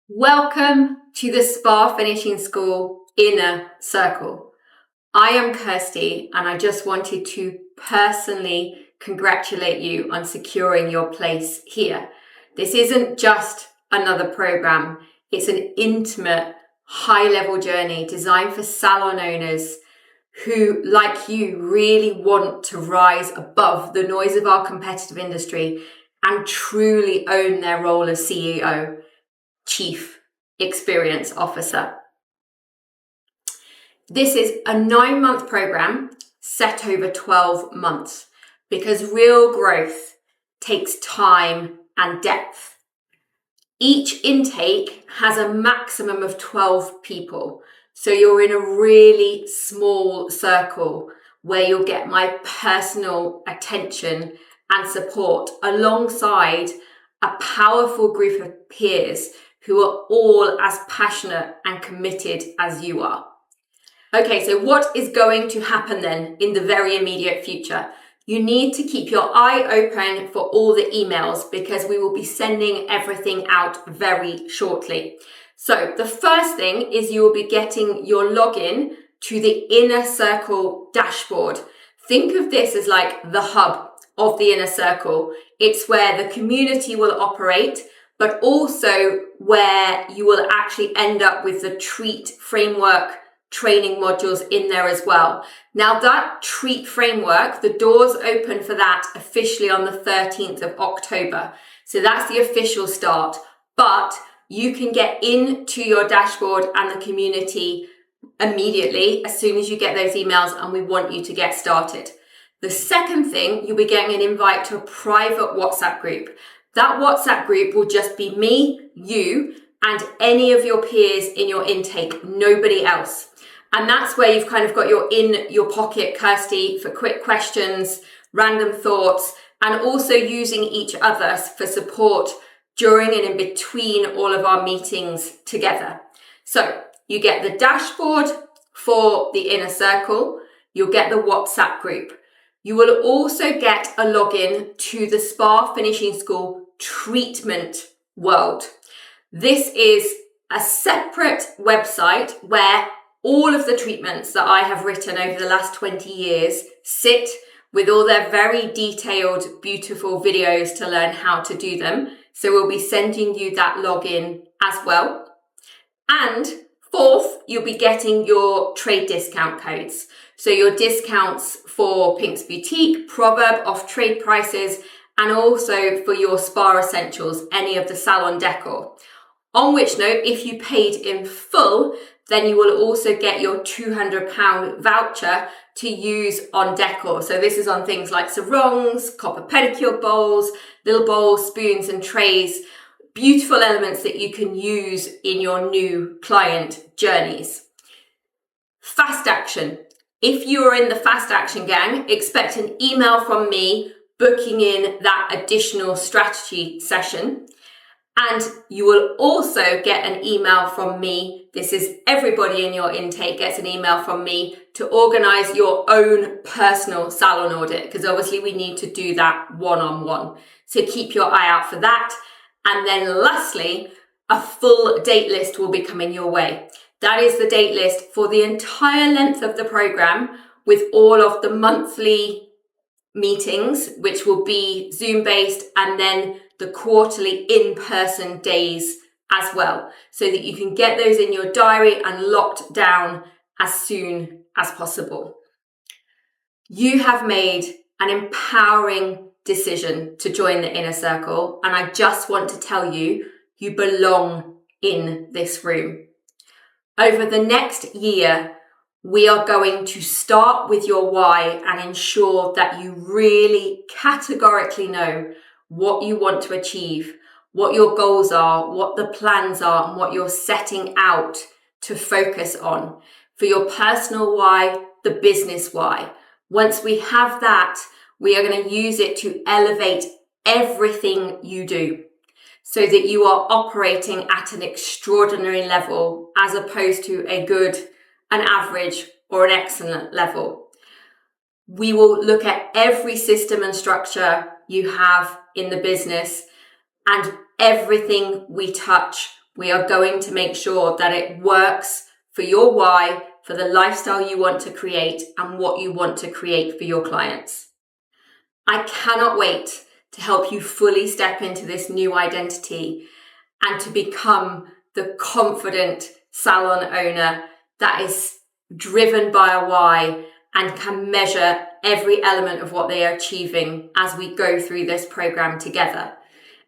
Welcome to the Spa Finishing School Inner Circle. I am Kirsty and I just wanted to personally congratulate you on securing your place here. This isn't just another program. It's an intimate, high-level journey designed for salon owners who, like you, really want to rise above the noise of our competitive industry and truly own their role as CEO. Chief Experience Officer. This is a 9-month program set over 12 months because real growth takes time and depth. Each intake has a maximum of 12 people, so you're in a really small circle where you'll get my personal attention and support alongside a powerful group of peers who are all as passionate and committed as you are. Okay, so what is going to happen then in the very immediate future? You need to keep your eye open for all the emails because we will be sending everything out very shortly. So the first thing is you will be getting your login to the Inner Circle dashboard. Think of this as like the hub of the Inner Circle. It's where the community will operate, but also where you will actually end up with the Treat framework training modules in there as well. Now that Treat framework, the doors open for that officially on the 13th of October. So that's the official start, but you can get into your dashboard and the community immediately as soon as you get those emails, and we want you to get started. The second thing, you'll be getting an invite to a private WhatsApp group. That WhatsApp group will just be me, you, and any of your peers in your intake, nobody else. And that's where you've kind of got your in your pocket Kirsty for quick questions, random thoughts, and also using each other for support during and in between all of our meetings together. So you get the dashboard for the Inner Circle, you'll get the WhatsApp group. You will also get a login to the Spa Finishing School Treatment World. This is a separate website where all of the treatments that I have written over the last 20 years sit with all their very detailed, beautiful videos to learn how to do them. So we'll be sending you that login as well. And fourth, you'll be getting your trade discount codes. So your discounts for Pink's Boutique, Proverb off trade prices, and also for your spa essentials, any of the salon decor. On which note, if you paid in full, then you will also get your £200 voucher to use on decor. So this is on things like sarongs, copper pedicure bowls, little bowls, spoons and trays, beautiful elements that you can use in your new client journeys. Fast action. If you are in the fast action gang, expect an email from me booking in that additional strategy session. And you will also get an email from me. This is everybody in your intake gets an email from me to organize your own personal salon audit, because obviously we need to do that one-on-one. So keep your eye out for that. And then lastly, a full date list will be coming your way. That is the date list for the entire length of the program with all of the monthly meetings, which will be Zoom-based, and then the quarterly in-person days as well, so that you can get those in your diary and locked down as soon as possible. You have made an empowering decision to join the Inner Circle, and I just want to tell you, you belong in this room. Over the next year, we are going to start with your why and ensure that you really categorically know what you want to achieve, what your goals are, what the plans are, and what you're setting out to focus on. For your personal why, the business why. Once we have that, we are going to use it to elevate everything you do so that you are operating at an extraordinary level as opposed to a good, an average, or an excellent level. We will look at every system and structure you have in the business, and everything we touch We are going to make sure that it works for your why, for the lifestyle you want to create and what you want to create for your clients. I cannot wait to help you fully step into this new identity and to become the confident salon owner that is driven by a why and can measure every element of what they are achieving as we go through this program together.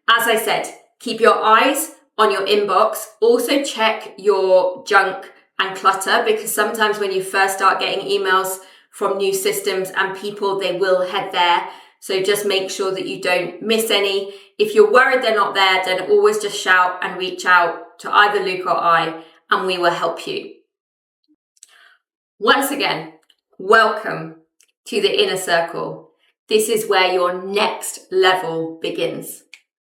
As I said, keep your eyes on your inbox. Also check your junk and clutter, because sometimes when you first start getting emails from new systems and people, they will head there. So just make sure that you don't miss any. If you're worried they're not there, then always just shout and reach out to either Luke or I, and we will help you. Once again, welcome to the Inner Circle. This is where your next level begins.